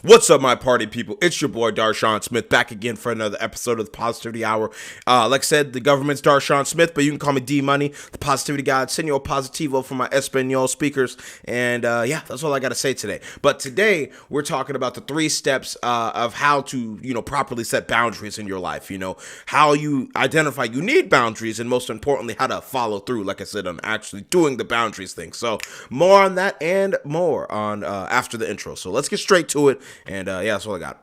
What's up, my party people? It's your boy Darshaun Smith back again for another episode of the Positivity Hour. Like I said, the government's Darshaun Smith, but you can call me D Money, the Positivity God, Senor Positivo for my Espanol speakers. And yeah, that's all I got to say today. But today we're talking about the 3 steps of how to, properly set boundaries in your life. How you identify you need boundaries, and most importantly, how to follow through. Like I said, on actually doing the boundaries thing. So more on that and more on after the intro. So let's get straight to it. And yeah, that's all I got.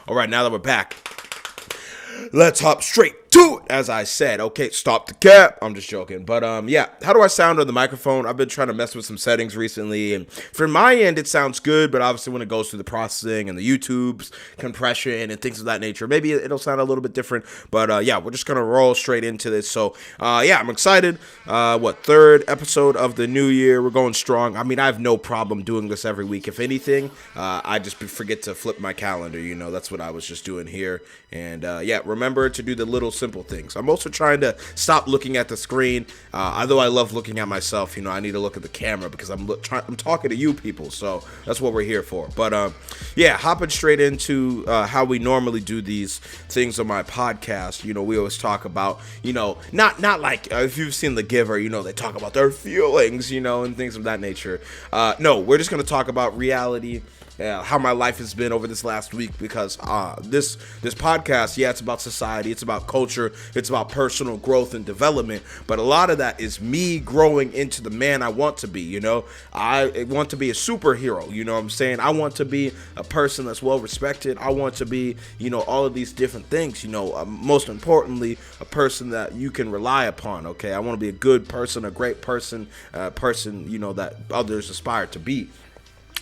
All right, now that we're back, let's hop straight to it, as I said. Okay, stop the cap. I'm just joking. But yeah, how do I sound on the microphone? I've been trying to mess with some settings recently, and from my end, it sounds good, but obviously when it goes through the processing and the YouTube's compression and things of that nature, maybe it'll sound a little bit different. But yeah, we're just going to roll straight into this. So yeah, I'm excited. 3rd episode of the new year. We're going strong. I mean, I have no problem doing this every week. If anything, I just forget to flip my calendar. That's what I was just doing here. And yeah, remember to do the little simple things. I'm also trying to stop looking at the screen. Although I love looking at myself, I need to look at the camera because I'm talking to you people. So that's what we're here for. But yeah, hopping straight into how we normally do these things on my podcast. We always talk about, not like if you've seen The Giver, they talk about their feelings, and things of that nature. No, we're just going to talk about reality. How my life has been over this last week, because this podcast, yeah, it's about society, it's about culture, it's about personal growth and development, but a lot of that is me growing into the man I want to be. I want to be a superhero, what I'm saying? I want to be a person that's well respected. I want to be, all of these different things, most importantly, a person that you can rely upon. Okay, I want to be a good person, a great person, that others aspire to be.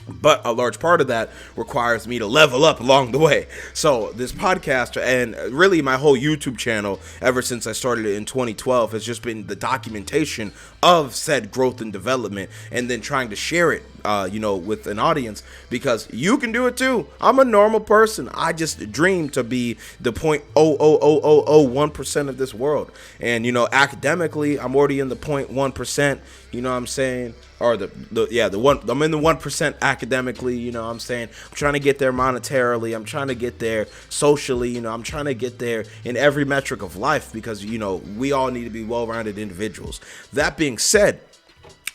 But a large part of that requires me to level up along the way. So this podcast, and really my whole YouTube channel, ever since I started it in 2012, has just been the documentation of said growth and development, and then trying to share it, with an audience, because you can do it too. I'm a normal person. I just dream to be the 0.00001% of this world. And, academically, I'm already in the 0.1%, what I'm saying? Or I'm in the 1% academically, I'm saying? I'm trying to get there monetarily. I'm trying to get there socially. I'm trying to get there in every metric of life, because, we all need to be well-rounded individuals. That being said,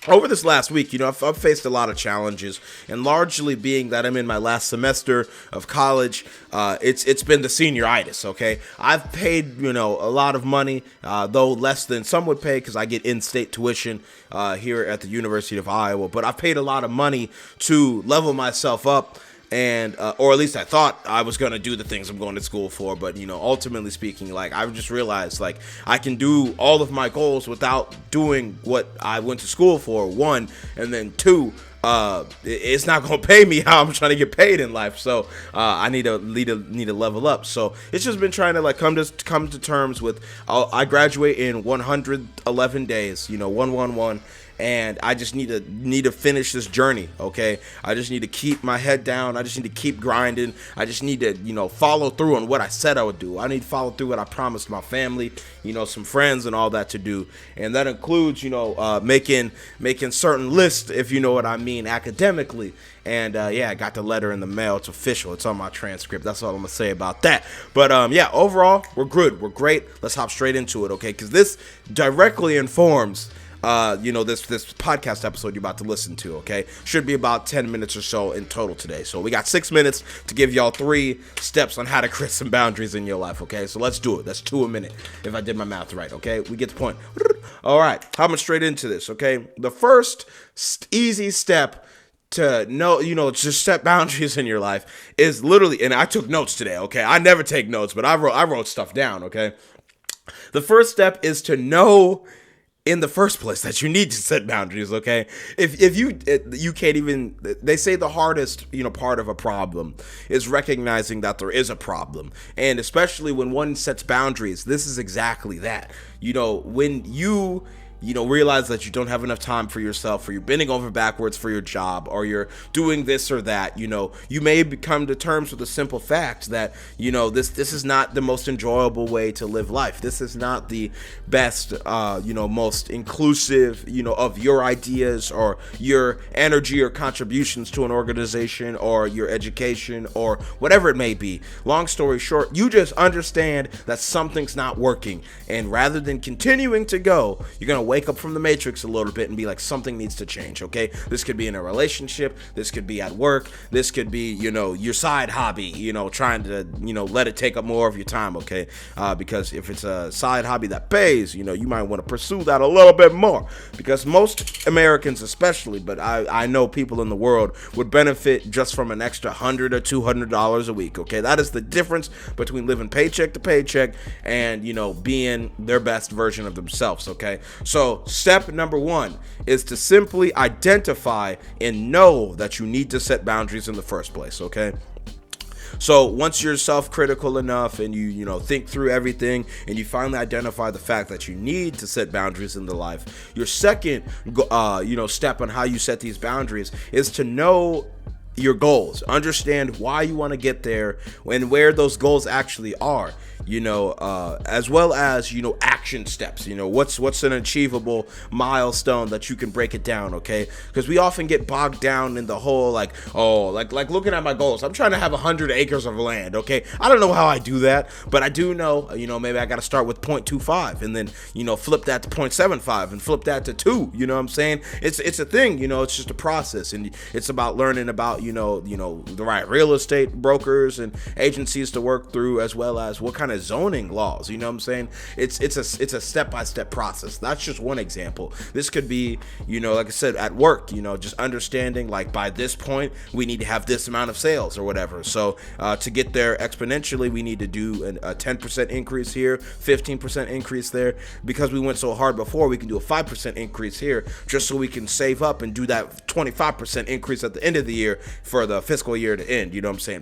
over this last week, I've faced a lot of challenges, and largely being that I'm in my last semester of college, it's been the senioritis, okay? I've paid, a lot of money, though less than some would pay, because I get in-state tuition here at the University of Iowa, but I've paid a lot of money to level myself up, and or at least I thought I was going to do the things I'm going to school for. But ultimately speaking, I've just realized I can do all of my goals without doing what I went to school for, 1, and then 2, it's not going to pay me how I'm trying to get paid in life. So I need to level up. So it's just been trying to come to terms with, I graduate in 111 days, 111. And I just need to finish this journey, okay? I just need to keep my head down. I just need to keep grinding. I just need to, follow through on what I said I would do. I need to follow through what I promised my family, some friends and all that to do. And that includes, making certain lists, if you know what I mean, academically. And yeah, I got the letter in the mail. It's official. It's on my transcript. That's all I'm gonna say about that. But yeah, overall, we're good. We're great. Let's hop straight into it, okay? Because this directly informs this podcast episode you're about to listen to, okay? Should be about 10 minutes or so in total today. So we got 6 minutes to give y'all 3 steps on how to create some boundaries in your life, okay? So let's do it. That's 2 a minute, if I did my math right, okay? We get the point. All right, hopping straight into this, okay? The first easy step to know, to set boundaries in your life is literally, and I took notes today, okay? I never take notes, but I wrote stuff down, okay? The first step is to know in the first place that you need to set boundaries, okay? If you can't even, they say the hardest, part of a problem is recognizing that there is a problem. And especially when one sets boundaries, this is exactly that. When you realize that you don't have enough time for yourself, or you're bending over backwards for your job, or you're doing this or that, you may come to terms with the simple fact that, this is not the most enjoyable way to live life. This is not the best, most inclusive, of your ideas or your energy or contributions to an organization or your education or whatever it may be. Long story short, you just understand that something's not working. And rather than continuing to go, you're going to wake up from the matrix a little bit and be like, something needs to change. Okay. This could be in a relationship. This could be at work. This could be, your side hobby, trying to, let it take up more of your time. Okay. Because if it's a side hobby that pays, you might want to pursue that a little bit more, because most Americans especially, but I know people in the world would benefit just from an extra $100 or $200 a week. Okay. That is the difference between living paycheck to paycheck and, being their best version of themselves. Okay. So step number one is to simply identify and know that you need to set boundaries in the first place. Okay. So once you're self-critical enough and you think through everything and you finally identify the fact that you need to set boundaries in the life, your second step on how you set these boundaries is to know your goals, understand why you want to get there and where those goals actually are, as well as, action steps, what's an achievable milestone that you can break it down. Okay. Because we often get bogged down in the whole, like looking at my goals. I'm trying to have 100 acres of land. Okay. I don't know how I do that, but I do know, maybe I got to start with 0.25 and then, flip that to 0.75 and flip that to 2. You know what I'm saying? It's a thing, it's just a process, and it's about learning about, the right real estate brokers and agencies to work through, as well as what kind of zoning laws, you know what I'm saying? It's a step-by-step process. That's just one example. This could be, like I said, at work, just understanding, like, by this point we need to have this amount of sales or whatever. So to get there exponentially, we need to do a 10% increase here, 15% increase there. Because we went so hard before, we can do a 5% increase here, just so we can save up and do that 25% increase at the end of the year for the fiscal year to end,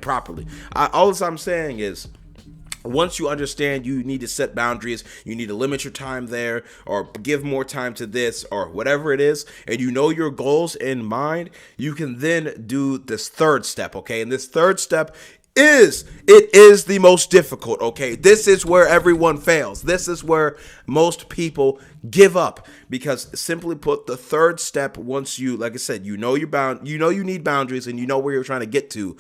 properly. All I'm saying is, once you understand you need to set boundaries, you need to limit your time there or give more time to this or whatever it is, and you know your goals in mind, you can then do this third step, okay? And this third step is the most difficult. Okay, this is where everyone fails. This is where most people give up, because simply put, the third step, once you, like I said, you know you need boundaries and you know where you're trying to get to,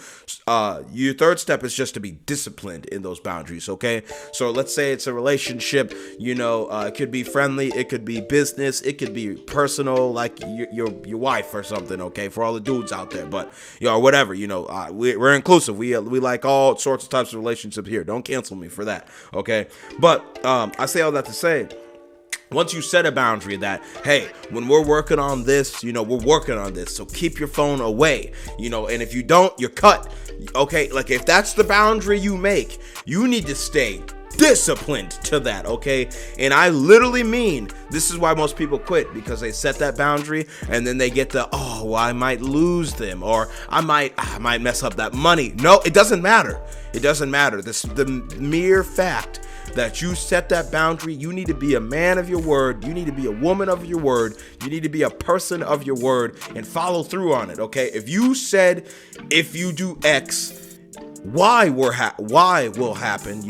your third step is just to be disciplined in those boundaries. Okay, so let's say it's a relationship, it could be friendly, it could be business, it could be personal, like your wife or something. Okay, for all the dudes out there, but whatever, we're inclusive. We like all sorts of types of relationships here. Don't cancel me for that. Okay, but I say all that to say, once you set a boundary that, hey, when we're working on this, we're working on this, so keep your phone away, and if you don't, you're cut. Okay, like, if that's the boundary you make, you need to stay disciplined to that. Okay, and I literally mean, this is why most people quit, because they set that boundary and then they get I might lose them, or I might mess up that money. No, it doesn't matter. The mere fact that you set that boundary, you need to be a man of your word, you need to be a woman of your word, you need to be a person of your word and follow through on it. Okay, if you said, if you do X, Y will happen,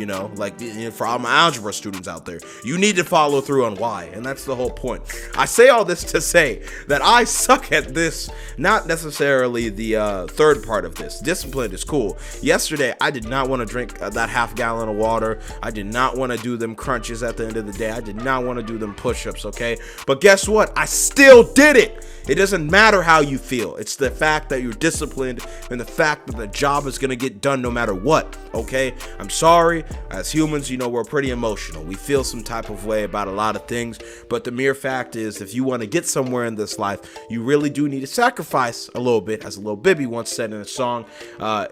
for all my algebra students out there, you need to follow through on Y, and that's the whole point. I say all this to say that I suck at this, not necessarily the third part of this. Discipline is cool. Yesterday, I did not want to drink that half gallon of water. I did not want to do them crunches at the end of the day. I did not want to do them push-ups, okay? But guess what? I still did it. It doesn't matter how you feel. It's the fact that you're disciplined and the fact that the job is going to get done no matter what, okay? I'm sorry. As humans, we're pretty emotional. We feel some type of way about a lot of things, but the mere fact is, if you want to get somewhere in this life, you really do need to sacrifice a little bit, as Lil Bibby once said in a song.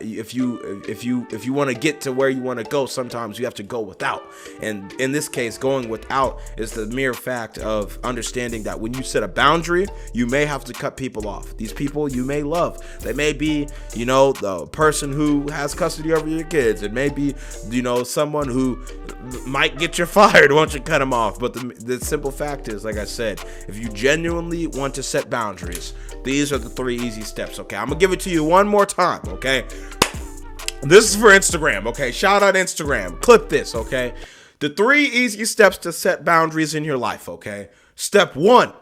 If you want to get to where you want to go, sometimes you have to go without. And in this case, going without is the mere fact of understanding that when you set a boundary, you may may have to cut people off. These people you may love. They may be, you know, the person who has custody over your kids. It may be, you know, someone who might get you fired once you cut them off. But the simple fact is, like I said, if you genuinely want to set boundaries, these are the 3 easy steps, okay? I'm going to give it to you one more time, okay? This is for Instagram, okay? Shout out Instagram. Clip this, okay? The 3 easy steps to set boundaries in your life, okay? Step 1,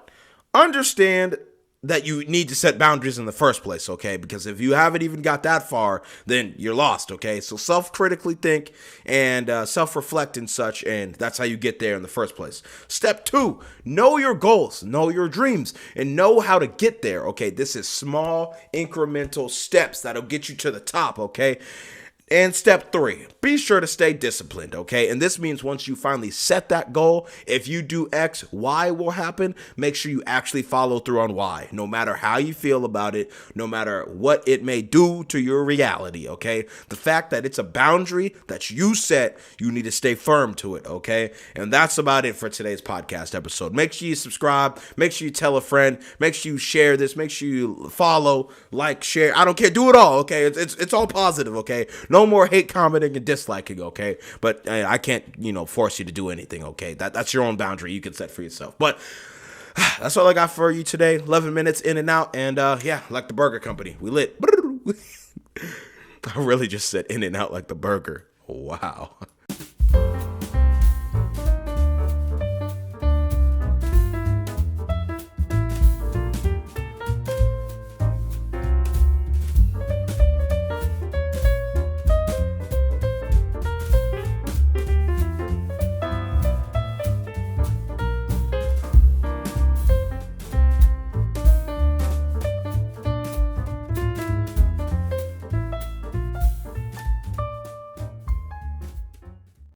understand that you need to set boundaries in the first place, okay? Because if you haven't even got that far, then you're lost, okay? So self-critically think and self-reflect and such, and that's how you get there in the first place. Step 2, know your goals, know your dreams, and know how to get there, okay? This is small, incremental steps that'll get you to the top, okay? And step 3, be sure to stay disciplined, okay? And this means once you finally set that goal, if you do X, Y will happen. Make sure you actually follow through on Y, no matter how you feel about it, no matter what it may do to your reality, okay? The fact that it's a boundary that you set, you need to stay firm to it, okay? And that's about it for today's podcast episode. Make sure you subscribe. Make sure you tell a friend. Make sure you share this. Make sure you follow, like, share. I don't care. Do it all, okay? It's all positive, okay? No more hate commenting and disliking, okay? But I can't, you know, force you to do anything, okay? That's your own boundary you can set for yourself. But that's all I got for you today. 11 minutes in and out, and yeah, like the burger company, we lit. I really just said in and out like the burger. Wow.